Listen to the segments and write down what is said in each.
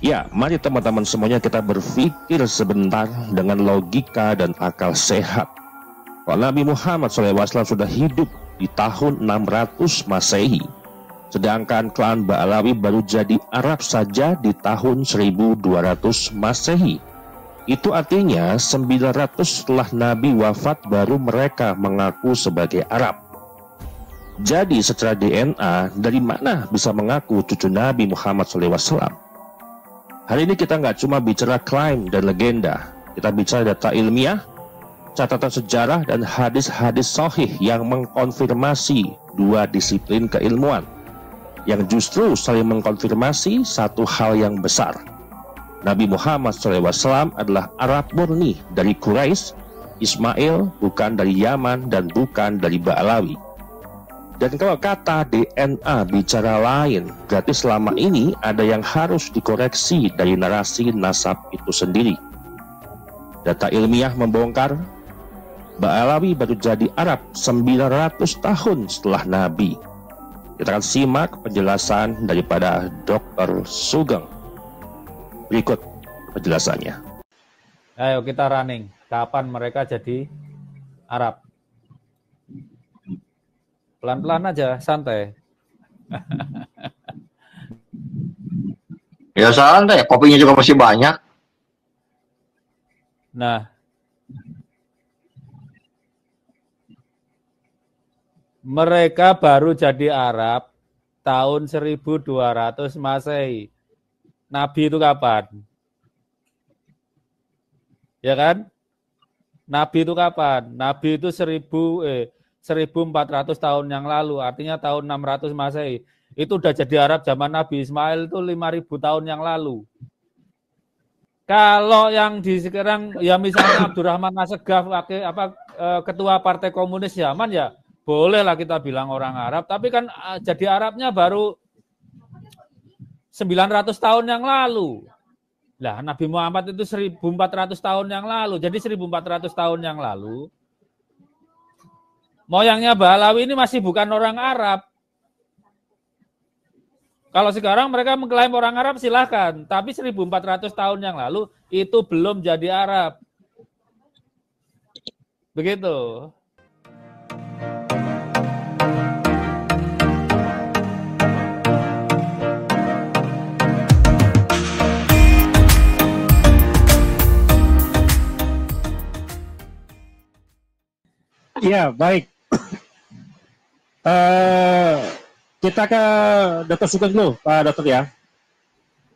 Ya, mari teman-teman semuanya kita berpikir sebentar dengan logika dan akal sehat. Kalau Nabi Muhammad SAW sudah hidup di tahun 600 Masehi, sedangkan klan Ba'alawi baru jadi Arab saja di tahun 1200 Masehi. Itu artinya 900 setelah Nabi wafat baru mereka mengaku sebagai Arab. Jadi secara DNA, dari mana bisa mengaku cucu Nabi Muhammad SAW? Hari ini kita nggak cuma bicara klaim dan legenda, kita bicara data ilmiah, catatan sejarah, dan hadis-hadis sahih yang mengkonfirmasi dua disiplin keilmuan, yang justru saling mengkonfirmasi satu hal yang besar. Nabi Muhammad SAW adalah Arab murni dari Quraisy, Ismail bukan dari Yaman dan bukan dari Ba'alawi. Dan kalau kata DNA bicara lain, berarti selama ini ada yang harus dikoreksi dari narasi nasab itu sendiri. Data ilmiah membongkar, Ba'alawi baru jadi Arab 900 tahun setelah Nabi. Kita akan simak penjelasan daripada Dr. Sugeng. Berikut penjelasannya. Ayo kita running. Kapan mereka jadi Arab? Pelan-pelan aja, santai. Ya santai, kopinya juga masih banyak. Nah, mereka baru jadi Arab tahun 1200 Masehi. Nabi itu kapan? Ya kan? Nabi itu kapan? Nabi itu 1400 tahun yang lalu, artinya tahun 600 Masehi. Itu udah jadi Arab zaman Nabi Ismail itu 5000 tahun yang lalu. Kalau yang di sekarang ya misalnya Abdurrahman Assegaf ketua Partai Komunis Yaman, ya bolehlah kita bilang orang Arab, tapi kan jadi Arabnya baru 900 tahun yang lalu. Lah Nabi Muhammad itu 1400 tahun yang lalu. Jadi 1400 tahun yang lalu moyangnya Ba'alawi ini masih bukan orang Arab. Kalau sekarang mereka mengklaim orang Arab silahkan. Tapi 1400 tahun yang lalu itu belum jadi Arab. Begitu. Ya, baik. Kita ke Dr. Sugeng dulu, Pak Dokter ya.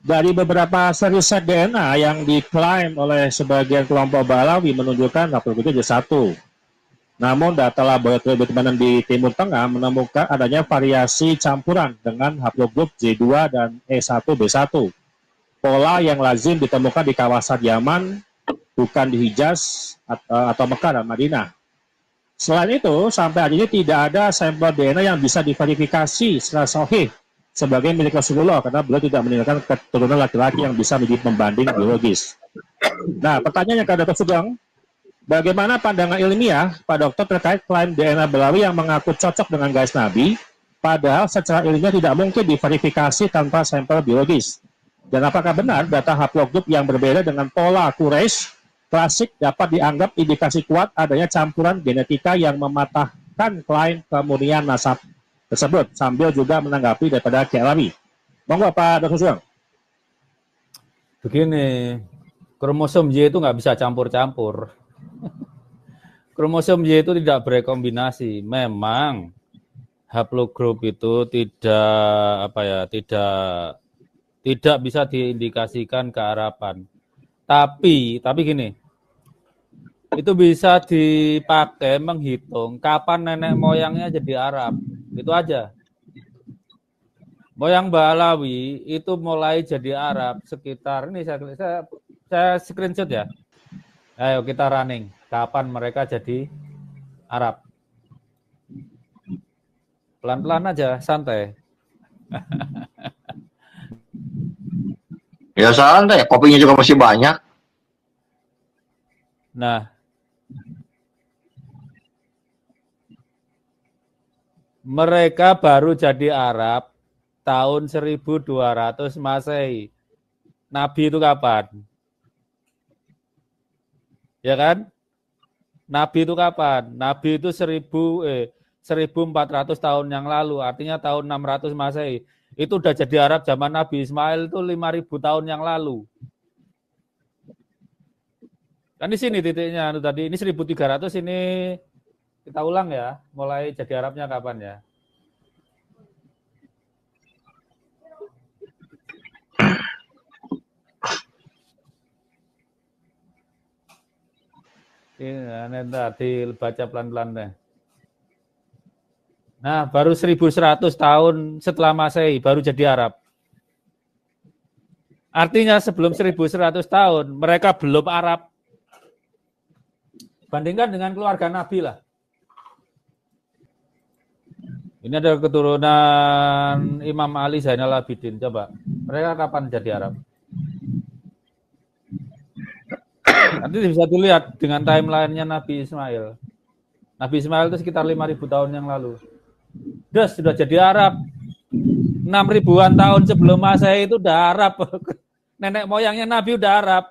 Dari beberapa riset DNA yang diklaim oleh sebagian kelompok Ba'alawi menunjukkan haplogrup J1. Namun data laboratorium Britmanen di Timur Tengah menemukan adanya variasi campuran dengan haplogrup J2 dan E1B1. Pola yang lazim ditemukan di kawasan Yaman, bukan di Hijaz atau Mekah dan Madinah. Selain itu, sampai hari ini tidak ada sampel DNA yang bisa diverifikasi secara sahih sebagai milik Rasulullah karena beliau tidak meninggalkan keturunan laki-laki yang bisa menjadi pembanding biologis. Nah, pertanyaannya ke Dr. Sugeng, bagaimana pandangan ilmiah Pak Dokter terkait klaim DNA Ba'alawi yang mengaku cocok dengan garis Nabi, padahal secara ilmiah tidak mungkin diverifikasi tanpa sampel biologis? Dan apakah benar data haplogrup yang berbeda dengan pola Quraisy klasik dapat dianggap indikasi kuat adanya campuran genetika yang mematahkan klaim kemurnian nasab tersebut, sambil juga menanggapi daripada Ba'alawi? Monggo Pak Dr. Sugeng. Begini, kromosom Y itu nggak bisa campur-campur. Kromosom Y itu tidak berekombinasi. Memang haplogrup itu tidak bisa diindikasikan kearaban. Tapi gini, itu bisa dipakai menghitung kapan nenek moyangnya jadi Arab. Itu aja. Moyang Ba'alawi itu mulai jadi Arab sekitar, ini saya screenshot ya. Ayo kita running. Kapan mereka jadi Arab? Pelan-pelan aja, santai. Ya santai, kopinya juga masih banyak. Nah, mereka baru jadi Arab tahun 1200 Masehi. Nabi itu kapan? Ya kan? Nabi itu kapan? Nabi itu 1400 tahun yang lalu, artinya tahun 600 Masehi. Itu udah jadi Arab zaman Nabi Ismail itu 5000 tahun yang lalu. Kan di sini titiknya tadi, ini 1300, ini kita ulang ya, mulai jadi Arabnya kapan ya? Ini tadi baca pelan-pelan deh. Nah, baru 1100 tahun setelah Masehi baru jadi Arab. Artinya sebelum 1100 tahun mereka belum Arab. Bandingkan dengan keluarga Nabi lah. Ini ada keturunan Imam Ali Zainal Abidin. Coba, mereka kapan jadi Arab? Nanti bisa dilihat dengan timeline-nya Nabi Ismail. Nabi Ismail itu sekitar 5000 tahun yang lalu. Sudah jadi Arab. 6000-an tahun sebelum Masehi itu udah Arab. Nenek moyangnya Nabi udah Arab.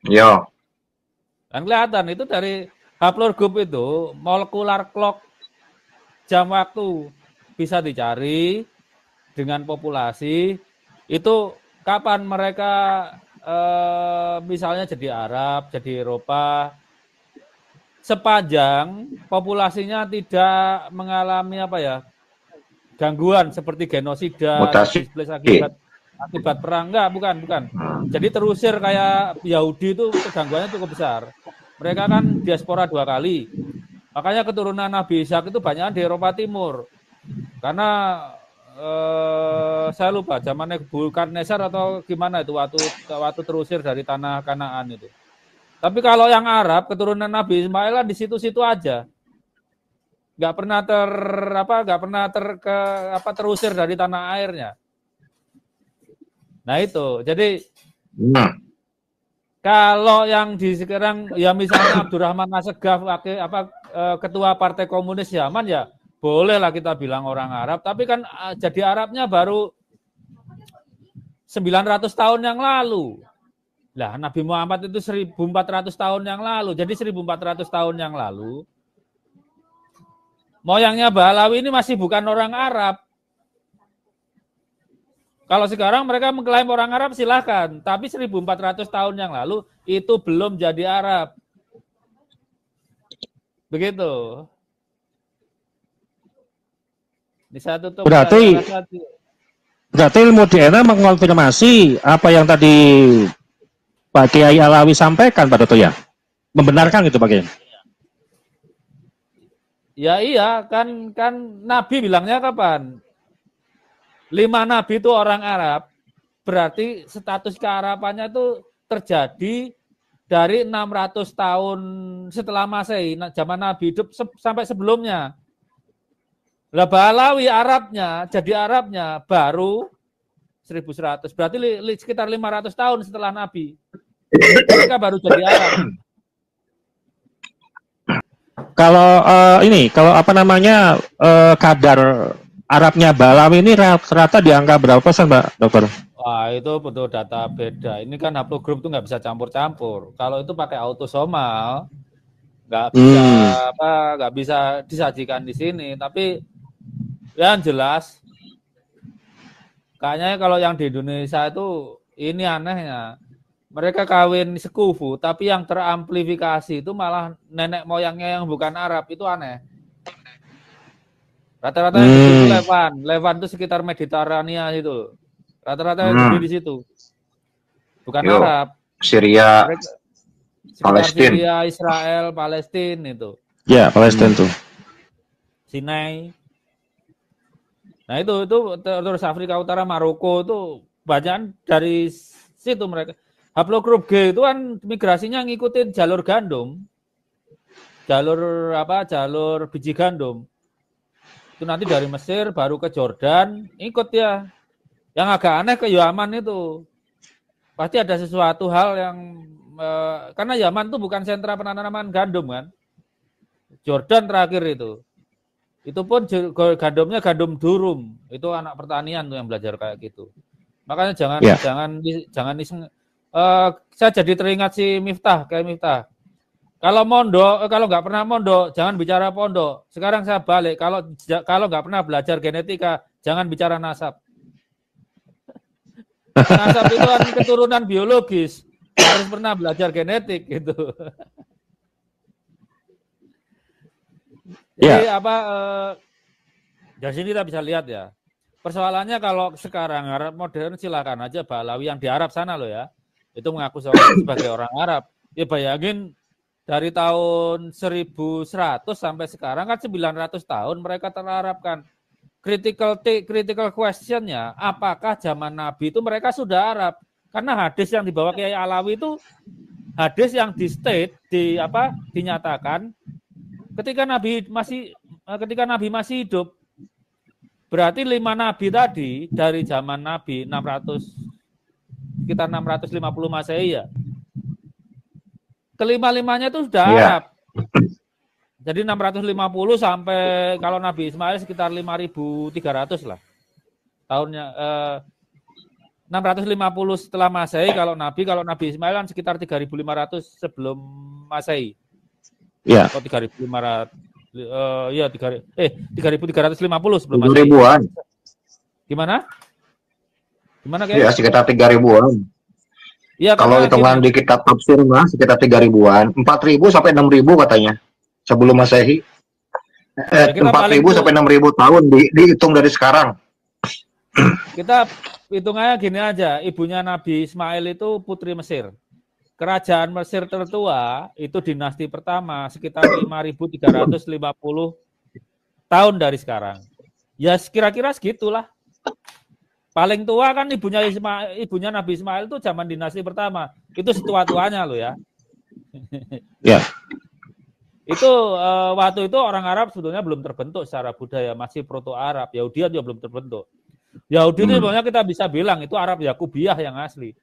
Yo. Kan kelihatan itu dari haplogroup itu, molekular clock jam waktu bisa dicari dengan populasi itu kapan mereka misalnya jadi Arab, jadi Eropa, sepanjang populasinya tidak mengalami gangguan seperti genosida, displaced akibat perang. Enggak, bukan. Jadi terusir kayak Yahudi itu kegangguannya cukup besar. Mereka kan diaspora 2 kali. Makanya keturunan Nabi Ishak itu banyak di Eropa Timur. Karena saya lupa zamannya Nebukadnezar atau gimana itu waktu terusir dari tanah Kanaan itu. Tapi kalau yang Arab keturunan Nabi Ismail di situ-situ aja. Nggak pernah terusir dari tanah airnya. Nah itu. Jadi kalau yang di sekarang ya misalnya Abdurrahman Assegaf ketua Partai Komunis Yaman ya bolehlah kita bilang orang Arab, tapi kan jadi Arabnya baru 900 tahun yang lalu. Lah Nabi Muhammad itu 1400 tahun yang lalu. Jadi 1400 tahun yang lalu moyangnya Balawi ini masih bukan orang Arab. Kalau sekarang mereka mengklaim orang Arab silahkan, tapi 1400 tahun yang lalu itu belum jadi Arab. Begitu. Berarti ilmu DNA mengonfirmasi apa yang tadi Pak Kiai Alawi sampaikan, Pak Toto ya? Membenarkan itu Pak Kiai? Ya iya, kan Nabi bilangnya kapan? 5 Nabi itu orang Arab, berarti status kearabannya itu terjadi dari 600 tahun setelah Masehi, zaman Nabi hidup sampai sebelumnya. Lah Balawi Arabnya, jadi Arabnya baru 1100. Berarti sekitar 500 tahun setelah Nabi. Mereka baru jadi Arab. Kalau kadar Arabnya Balawi ini rata-rata di angka berapa persen, Mbak Dokter? Wah, itu betul data beda. Ini kan haplogroup itu nggak bisa campur-campur. Kalau itu pakai autosomal, nggak bisa disajikan di sini. Tapi yang jelas, kayaknya kalau yang di Indonesia itu ini anehnya. Mereka kawin sekufu, tapi yang teramplifikasi itu malah nenek moyangnya yang bukan Arab, itu aneh. Rata-rata yang di Levan itu sekitar Mediterania itu. Rata-rata yang di situ. Bukan Arab. Syria, Palestina. Syria, Israel, Palestina itu. Ya, Palestina tuh. Sinai. Nah itu terus Afrika Utara, Maroko itu banyak dari situ mereka. Haplogroup G itu kan migrasinya ngikutin jalur gandum. Jalur biji gandum. Itu nanti dari Mesir baru ke Jordan, ikut ya. Yang agak aneh ke Yaman itu. Pasti ada sesuatu hal yang karena Yaman itu bukan sentra penanaman gandum kan. Jordan terakhir itu. Itu pun gandumnya gandum durum. Itu anak pertanian tuh yang belajar kayak gitu. Makanya Ya. jangan iseng. Saya jadi teringat si Miftah, kayak Miftah. Kalau mondok, kalau nggak pernah mondok, jangan bicara pondok. Sekarang saya balik, kalau nggak pernah belajar genetika, jangan bicara nasab. Nasab itu kan keturunan biologis, harus pernah belajar genetik gitu. Jadi dari sini kita bisa lihat ya. Persoalannya kalau sekarang Arab modern silakan aja Balawi yang di Arab sana loh ya. Itu mengaku sebagai orang Arab. Ya bayangin dari tahun 1100 sampai sekarang kan 900 tahun mereka terarabkan. Critical question-nya, apakah zaman Nabi itu mereka sudah Arab? Karena hadis yang dibawa Kiai Alawi itu hadis yang dinyatakan ketika Nabi masih hidup. Berarti 5 nabi tadi dari zaman Nabi sekitar 650 Masehi ya. Kelima-limanya itu sudah Arab. Jadi 650 sampai kalau Nabi Ismail sekitar 5.300 lah. Tahunnya 650 setelah Masehi kalau Nabi Ismail kan sekitar 3.500 sebelum Masehi. Ya. Atau 3.500 3.350 sebelum Masehi. 3.000-an. Gimana kayak? Ya, sekitar 3.000-an. Ya, kalau hitungan di kitab tafsir mah sekitar 3.000-an, 4.000 sampai 6.000 katanya sebelum Masehi. 4.000 sampai 6.000 tahun dihitung dari sekarang. Kita hitungannya gini aja, ibunya Nabi Ismail itu putri Mesir. Kerajaan Mesir tertua itu dinasti pertama sekitar 5.350 tahun dari sekarang. Ya kira-kira segitulah. Paling tua kan ibunya Nabi Ismail itu zaman dinasti pertama. Itu setua-tuanya loh ya. Ya. Itu waktu itu orang Arab sebetulnya belum terbentuk secara budaya, masih proto-Arab. Yahudian juga belum terbentuk. Yahudi itu sebenarnya kita bisa bilang itu Arab Yakubiyah yang asli.